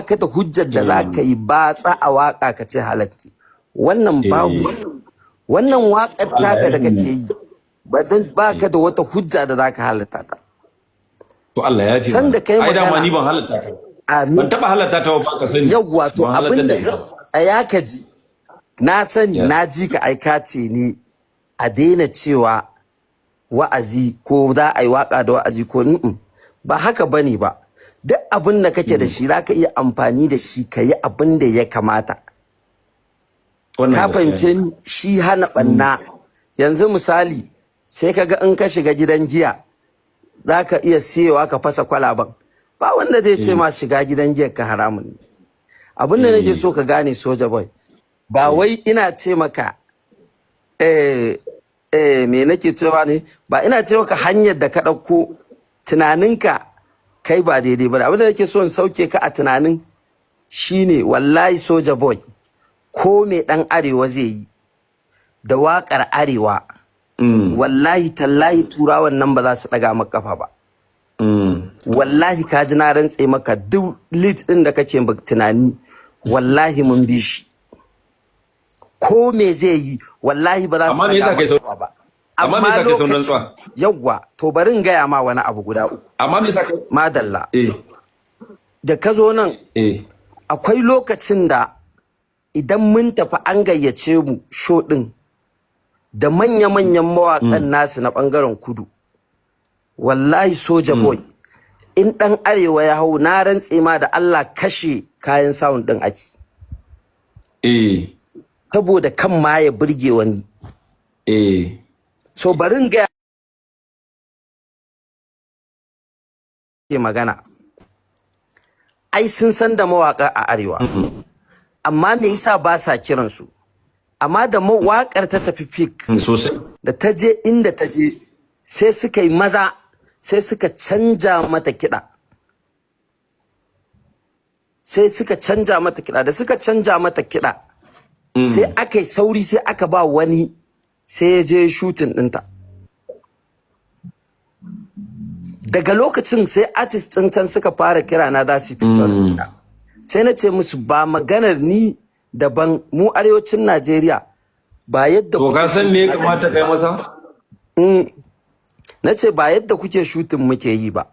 ka da hujjar da za ka yi batsa a waka ka ce halatti wannan babu wannan waƙar taka da kake yi ba ka da wata hujja da za ka halatta ta to Allah ya fi san da kai magana ai da ni ban halatta ta ban taba halatta ta ba ka sani yawwa to abinda tsaya ka ji na sani na ji ka aika ce ne a daina cewa wa'azi ko za a yi waka da wa'azi ko ba haka bane ba duk abin da kake da shi zaka iya amfani da shi ka yi abin da ya kamata ka fahimce ni shi hana banna yanzu misali sai kaga in ka shiga gidan giya zaka iya siyewa ka fasa kwalaban ba wanda zai ce ma shiga gidan giya ka haramun ne abin da nake so ka gane soja boy ba wai ina ce maka me nake cewa ne ba ina ce maka hanyar da ka ɗauko tunaninka kai ba daidai ba abin da nake so in sauke ka a tunanin shine wallahi soja boy ko me dan arewa zai yi da waƙar arewa wallahi tallahi turawan nan ba za su ɗaga maka kafa ba wallahi ka ji na rantse maka duk lit ɗin da kake tunani wallahi mun bi shi ko me zai yi wallahi ba za su ɗaga maka kafa ba amma me yasa kai sauran tsuwa yawwa to bari in gaya ma wani abu guda uku amma me yasa kai madalla da ka zo nan akwai lokacin da idan mun tafi an gayyace mu show din da manya-manyan mawaƙan nasu na ɓangaren kudu wallahi soja boy in ɗan arewa ya hau na rantse ma da Allah kashe kayan sound ɗin ake saboda kan ma ya burge wani so barin ga magana ai sun san da mawaka a arewa amma me yasa ba sa kiran su amma da mawakar ta tafi fik sosai da ta je inda ta je sai suka yi maza sai suka canja mata kiɗa da suka canja mata kiɗa sai aka yi sauri sai aka ba wani sai ya je shooting ɗinta daga lokacin sai artist ɗin can suka fara kira na za su feature sai na ce musu ba maganar ni daban mu arewacin Najeriya ba yadda to ka san me ya kamata kai masa na ce ba yadda kuke shooting muke yi ba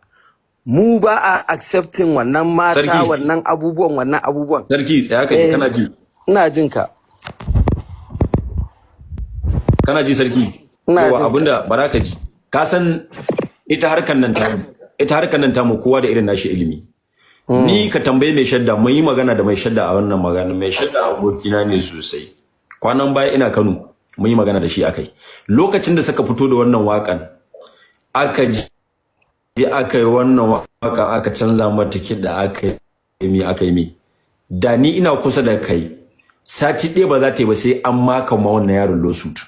mu ba a accepting wannan mata wannan abubuwan sarki tsaya kai kana ji ina jin ka kana ji sarki yawa abinda baraka ji ka san ita harkan nan tamu kowa da irin nashi ilimi ni ka tambaye mai shadda mun yi magana da mai shadda a wannan magana mai shadda abokina ne sosai kwanan baya ina Kano mun yi magana da shi akai lokacin da suka fito da wannan wakan aka yi wannan wakan aka canza mata kiɗa aka yi mi da ni ina kusa da kai sati ɗaya ba za ta yi ba sai an maka ma wannan yaron lawsuit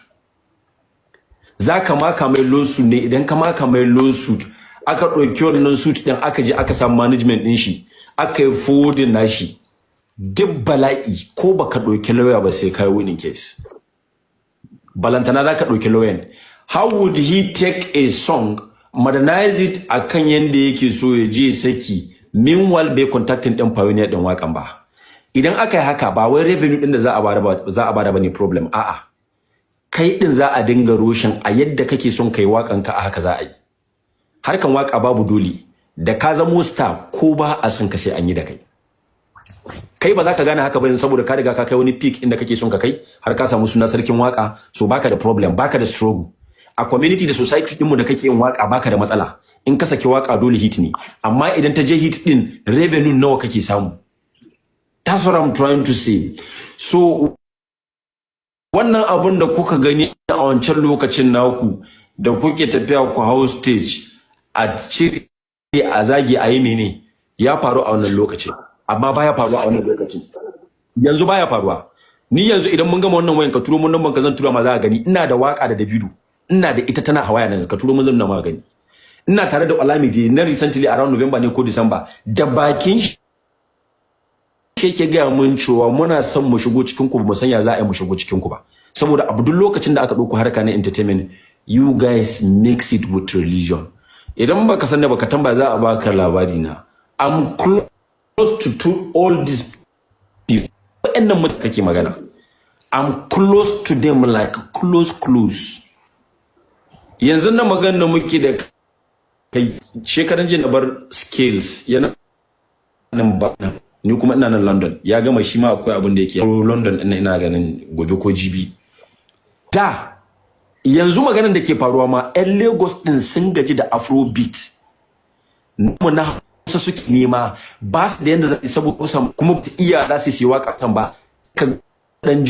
za ka maka mai lawsuit ne idan ka maka mai lawsuit aka ɗauki wannan suit ɗin aka je aka samu management ɗin shi aka yi forwarding nashi duk bala'i ko baka ɗauki lawyer ba sai kai winning case balantana za ka ɗauki lawyer how would he take a song modernize it akan yanda yake so ya je saki meanwhile bai contacting ɗin pioneer ɗin wakan ba idan aka yi haka ba wai revenue ɗin da za a bada ba ne problem a'a kai ɗin za a dinga roshin a yadda kake son kai wakan ka a haka za a yi harkan waka babu dole da ka zamo star ko ba a san ka sai an yi da kai ba za ka gane haka ba saboda ka riga ka kai wani peak inda kake son ka kai har ka samu suna sarkin waka so baka da problem baka da struggle a community da society din mu da kake yin waka baka da matsala in ka saki waka dole hit ne amma idan ta je hit din revenue nawa kake samu that's what I'm trying to say so wannan abun da kuka gani a wancan lokacin naku da kuke tafiya ku hau stage a cire a zagi a yi mene ya faru a wannan lokacin amma baya faruwa a wannan lokacin yanzu baya faruwa ni yanzu idan mun gama wannan wayan ka turo mun nan banka zan tura ma za ka gani ina da waka da Davido ina da ita tana hawaya nan ka turo mun zan nuna ma gani ina tare da Olamide na recently around November ne ko December da bakin shi ke ga mun cewa muna son mu shigo cikin ku ba mu san ya za a yi mu shigo cikin ku ba saboda abu duk lokacin da aka dauko harka na entertainment you guys mix it with religion idan baka san da baka tambaya za a baka labari na I'm close close to all these people. Waɗannan mutane kake magana. I'm close to them like close. Yanzu na magana muke da kai shekaran jin bar scales yana nan ba ni kuma ina nan London ya gama shi ma akwai abin da yake London ina ganin gobe ko jibi da yanzu maganar da ke faruwa ma ƴan Lagos din sun gaji da Afrobeat mu na Hausa suke nema ba su da yanda za su saboda kuma iya za su yi waka kan ba kan dan